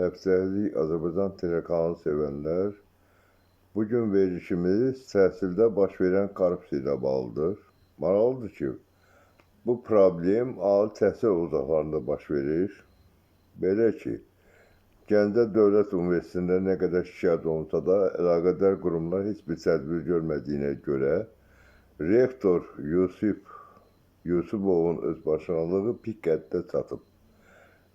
Həftəlik Azərbaycan telekanalını sevənlər, bugün verilişimiz təhsildə baş verən korrupsiya ilə bağlıdır. Maraqlıdır ki, bu problem ali təhsil ocaqlarında baş verir. Belə ki, Gəncə Dövlət Universitetində nə qədər şikayət olunsa da, əlaqədar qurumlar heç bir tədbir görmədiyinə görə, rektor Yusubovun özbaşınalığı pik həddə çatıb.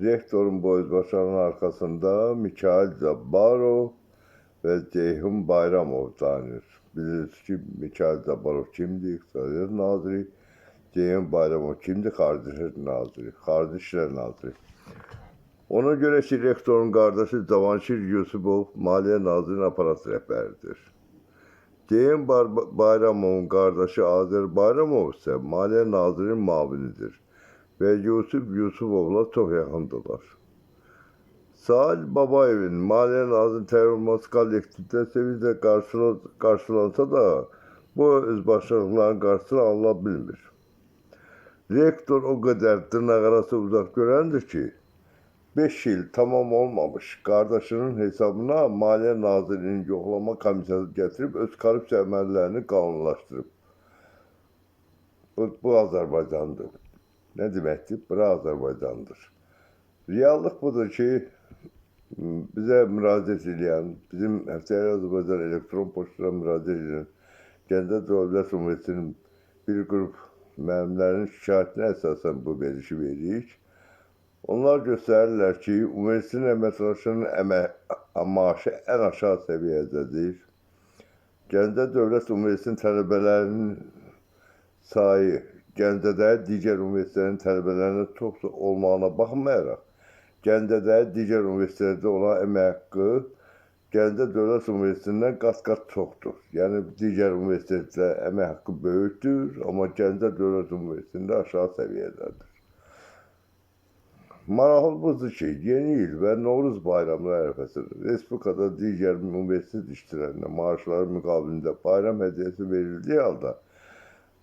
Rektorun bu özbaşınalığının arkasında Mikayıl Cabbarov ve Ceyhun Bayramov tanınır. Bilirsiniz ki, Mikayıl Cabbarov kimdir? İqtisadiyyat naziri. Ceyhun Bayramov kimdir? Xarici İşlər naziri. Ona göre ki, rektorun kardeşi Cavanşir Yusubov Maliyyə Nazirinin aparat rəhbəridir. Ceyhun Bayramovun kardeşi Azər Bayramov ise Maliyyə Nazirinin mavinidir ve Yusubovla çok yakındılar. Salih Babayev'in Maliyyə Nazirinin təyin olması kollektivdə sevinclə qarşılansa da, bu özbaşınalıqların qarşısını alına bilmir. Rektor o kadar dırnaqarası uzaq görəndir ki, 5 yıl tamam olmamış kardeşinin hesabına Maliyyə Nazirinin yoxlama komissiyası getirip öz korrupsiya əməllərini qanunlaşdırıb. Bu Azərbaycandır. Ne deməkdir? Bura Azərbaycandır. Reallıq budur ki, bize müraciət edən, bizim Həftəlik Azərbaycan elektron poçtuna müraciət edən Gəncə Dövlət Universitetinin bir qrup müəllimlərinin şikayətinə əsasən bu verilişi veririk. Onlar göstərirlər ki, universitetin əməkdaşlarının maaşı ən aşağı səviyyədədir. Gəncə Dövlət Universitetinin tələbələrinin sayı Gəncədə digər universitetlərin tələbələrinin çox olmağına baxmayaraq, Gəncədə digər universitetlərdə olan əmək haqqı Gəncə Dövlət Universitetindən qat-qat çoxdur. Yəni, digər universitetlər əmək haqqı böyükdür, amma Gəncə Dövlət Universitetində aşağı səviyyədədir. Maraqlı budur ki, yeni il və Novruz bayramı ərəfəsində Respublikada digər universitet işçilərinə maaşları müqabilində bayram hədiyyəsi verildiyi halda,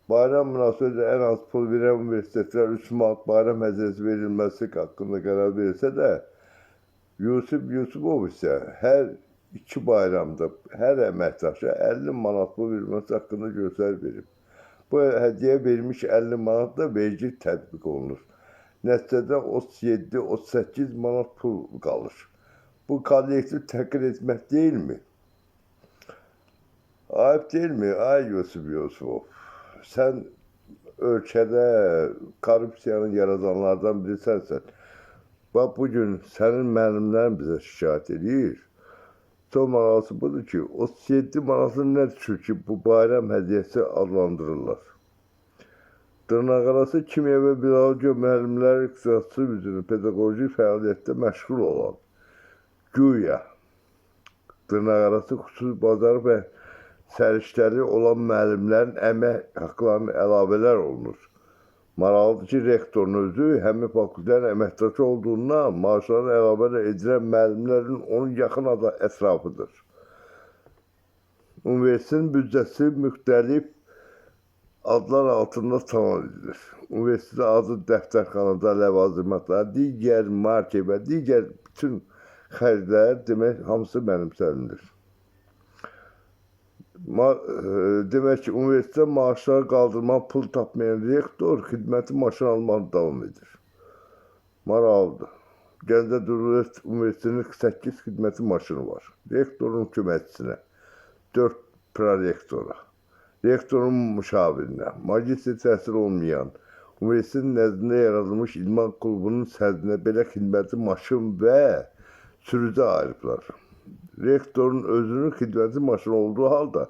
bayram münasibətilə ən az pul verən universitetlər 3 manat bayram hədiyyəsi verilməsi haqqında qərar verilsə də, Yusubov isə hər 2 bayramda hər əməkdaşa 50 manat pul verilməsi haqqında göstəri verib. Bu hədiyyə verilmiş 50 manat da vergi tətbiq olunur. Nəticədə 37-38 manat pul qalır. Bu kollektiv təhqir etmək deyilmi? Ayıp deyilmi? Ay Yusubov. Sen ölkədə korrupsiyanın yaradanlardan birisənsən. Bax, bugün sənin müəllimlərin bizə şikayət edir. Son maraqlısı budur ki, 37 manatın nə düşür ki, bu bayram hədiyyəsi adlandırırlar. Dırnaqarası kimya və biologiya müəllimləri ixtisası üzrə pedaqoji fəaliyyətdə məşğul olan, güya dırnaqarası xüsusi bazar və səriştəli olan müəllimlərin əmək haqlarının əlavələr olunur. Maraqlıdır ki, rektorun özü həmin fakültələrin əməkdaşı olduğundan maaşlarına əlavələr edilən müəllimlərin onun yaxın ətrafıdır. Universitetin büdcəsi müxtəlif adlar altında tamam edilir. Universitetin adı dəftərxanada ləvazimatlar, digər market və digər bütün xərclər demək hamısı mənimsəlinir. Demək ki, universitetdə maaşları qaldırmaq pul tapmayan rektor xidməti maşın almağa davam edir. Maraqlıdır. Gəncə Dövlət Universitetinin 8 xidməti maşını var. Rektorun köməkçisinə, 4 prorektora, rektorun müşavirinə, magistr təhsil olmayan, universitetin nəzdində yaradılmış idman klubunun sədrinə belə xidməti maşın və sürücü ayırıblar. Rektorun özünün xidməti maşını olduğu halda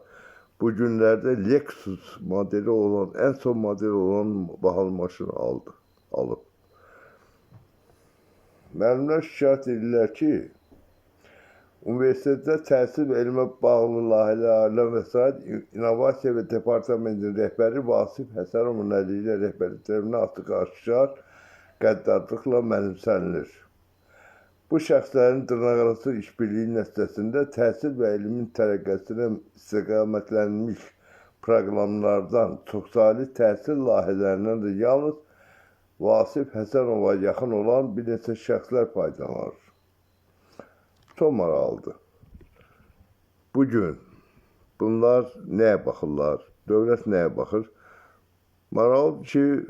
bu günlərdə Lexus modeli olan, ən son modeli olan bahalı maşını alıb. Müəllimlər şikayət edirlər ki, universitetdə təhsil və elmə bağlı layihələrlə vəsait İnnovasiya və Departamentinin rəhbəri Vasif Həsənovun əli ilə rəhbərlik tərəfindən açıq-aşkar qəddarlıqla mənimsənilir. Bu şəxslərin dırnaqarası işbirliyi nəticəsində təhsil və elmin tərəqqəsinə istiqamətlənmiş proqramlardan çoxsaylı təhsil layihələrindən də yalnız Vasif Həsənova yaxın olan bir neçə şəxslər faydalanır. Çox maraqlıdır. Bu gün bunlar nəyə baxırlar? Dövlət nəyə baxır? Maraqlıdır ki,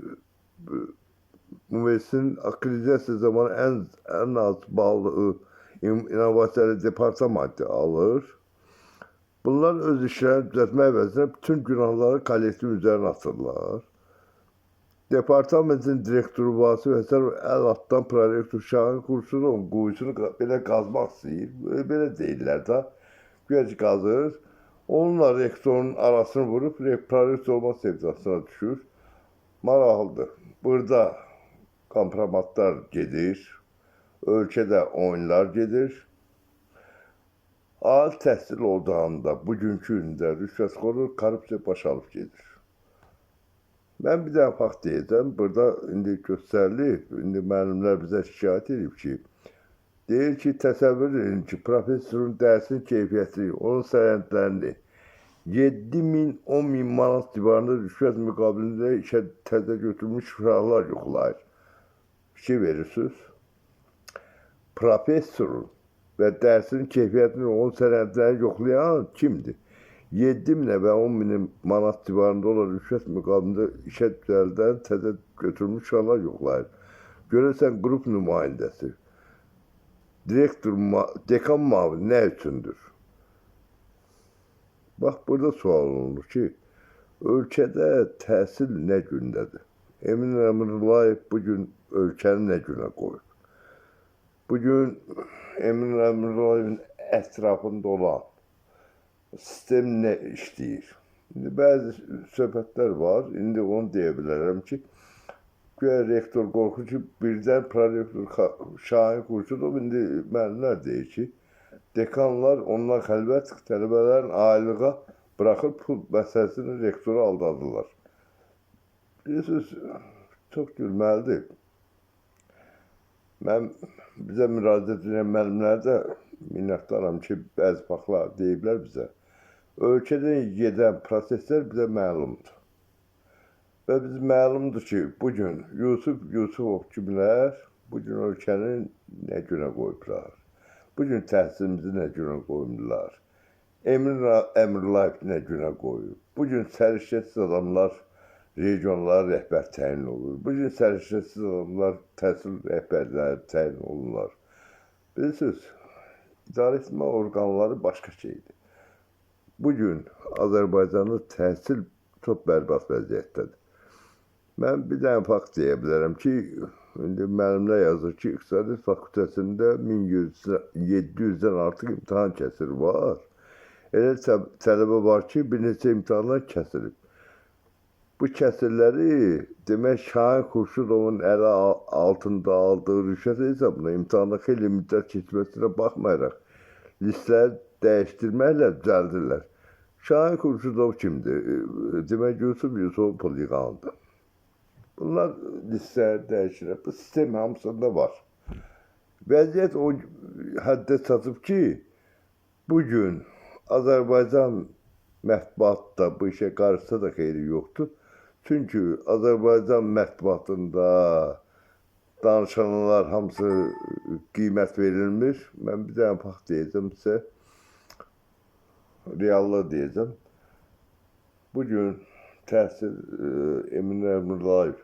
universitetin akreditasiya zamanı ən az ballı innovasiya departamenti alır. Bunlar öz işlərini düzəltmək əvəzinə bütün günahları kollektiv üzərinə atırlar. Departamentin direktoru Vasif Əsərov əl atdan prorektor Şahin Xurşudovun quyusunu belə qazmaq istəyir. Belə deyirlər də. Güya ki, qazır. Onunla rektorun arasını vurub prorektor olma sevdasına düşür. Maraqlıdır. Burada kompromatlar gedir. Ölkədə oyunlar gedir. Ali təhsil olduğunda bugünkü gündə rüşvətxorluq, korrupsiya baş alıb gedir. Mən bir dənə fakt deyəcəm. Burada indi göstərilib, indi müəllimlər bizə şikayət edib ki, deyir ki, təsəvvür edin ki, professorun dərsinin keyfiyyətini, onun sənədlərini 7.000-10.000 manat civarında rüşvət müqabilində işə təzə götürmüş uşaqlar yoxlayır. Fikir verirsiniz. Professorun və dərsinin keyfiyyətini, onun sənədlərini yoxlayan kimdir? 7.000 və 10.000 manat civarında olan rüşvət müqabilində işə düzəldən təzə götürmüş uşaqlar yoxlayır. Görürsən, qrup nümayəndəsi, direktor, dekan müavini nə üçündür? Bax, burada sual olunur ki, ölkədə təhsil nə gündədir? Emin Əmrullayev bugün ölkəni nə günə qoyub? Bugün Emin Əmrullayevin ətrafında olan sistem nə işləyir? İndi bəzi söhbətlər var. İndi onu deyə bilərəm ki, güya rektor qorxur ki, birdən prorektor Şahin Xurşudov indi müəllimlər deyir ki, dekanlar ondan xəlvət tələbələrin aylığa bıraxır pul məsələsini rektoru aldadırlar. Bilirsiniz, çox gülməlidir. Mən bizə müraciət edən müəllimlərdə minnətdaram ki, bəzi faktlar deyiblər bizə. Ölkədən gedən proseslər bizə məlumdur. Və biz məlumdur ki, bugün Yusuf Yusufov kimlər bugün ölkəni nə günə qoyublar? Bugün təhsilimizi nə günə qoyublar? Emin Əmrullayev nə günə qoyub? Bugün səriştəsiz adamlar regionlara rəhbər təyin olur. Bugün səriştəsiz adamlar təhsil rəhbərləri təyin olurlar. Bilirsiniz, idarəetmə orqanları başqa şeydir. Bugün Azərbaycanda təhsil çox bərbad vəziyyətdədir. Mən bir dənə fakt deyə bilərəm ki, indi müəllimlər yazır ki, İqtisadiyyat fakültəsində 1700-dən artıq imtahan kəsiri var. Elə tələbə var ki, bir neçə imtahanlar kəsilib. Bu kəsirləri demək Şahin Xurşudovun ələ altında aldığı rüşvət hesabına imtahanda xeyli müddət keçməsinə baxmayaraq listələri dəyişdirməklə düzəldirlər. Şahin Xurşudov kimdir? Demək Yusuf Yusufov pul yığandır. Bunlar listələri dəyişirlər. Bu sistem hamısında var. Vəziyyət o həddə çatıb ki, bugün Azərbaycan mətbuatda bu işə qarışsa da xeyri yoxdur. Çünki Azərbaycan mətbuatında danışanlar hamısı qiymət verilmir. Mən bir dənə fakt deyəcəm sizə. Reallığı deyəcəm. Bugün təhsil Emin Əmrullayev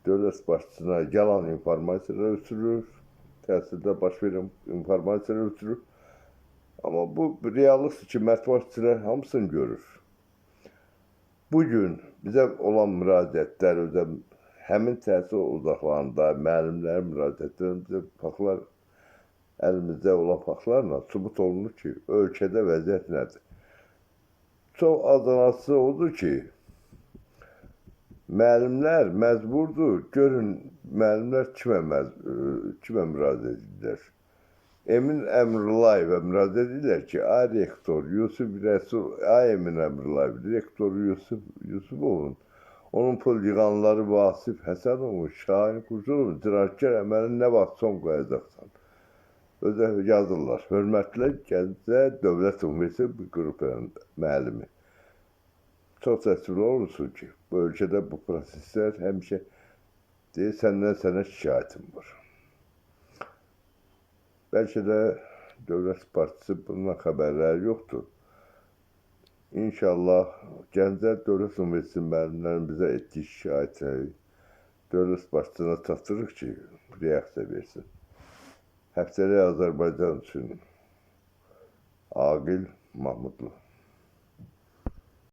dövlət başçısına yalan informasiyalar ötürür. Təhsildə baş verən informasiyalar ötürür. Amma bu reallıqdır ki, mətbuatçılar hamısını görür. Bugün bizə olan müraciətlər, həmin təhsil uzaqlarında müəllimlərin müraciətlərində faktlar, əlimizdə olan faktlarla sübut olunur ki, ölkədə vəziyyət nədir? Çox azanası odur ki, müəllimlər məcburdur. Görün, müəllimlər kimə müraciət edirlər? Emin Əmrullayevə müraciət edirlər ki, ay rektor Yusuf Rəsul, ay Emin Əmrullayev, rektor Yusufovun, onun pul yığanları Vasif Həsənovun, Şahin Xurşudovun cinayətkar əməlini nə vaxt son qoyacaqsan? Özə yazırlar. Hörmətlə Gəncə Dövlət Universiteti qrup müəllimi. Çox təəssüflü olursun ki, bu ölkədə bu proseslər həmişə deyir, səndən sənə şikayətim var. Bəlkə də dövlət başçısı bundan xəbərləri yoxdur. İnşallah Gəncə Dövlət Universiteti müəllimlərin bizə etdiyi şikayətləri dövlət başçısına çatdırırıq ki, reaksiya versin. Həftəlik Azərbaycan üçün Aqil Mahmudlu.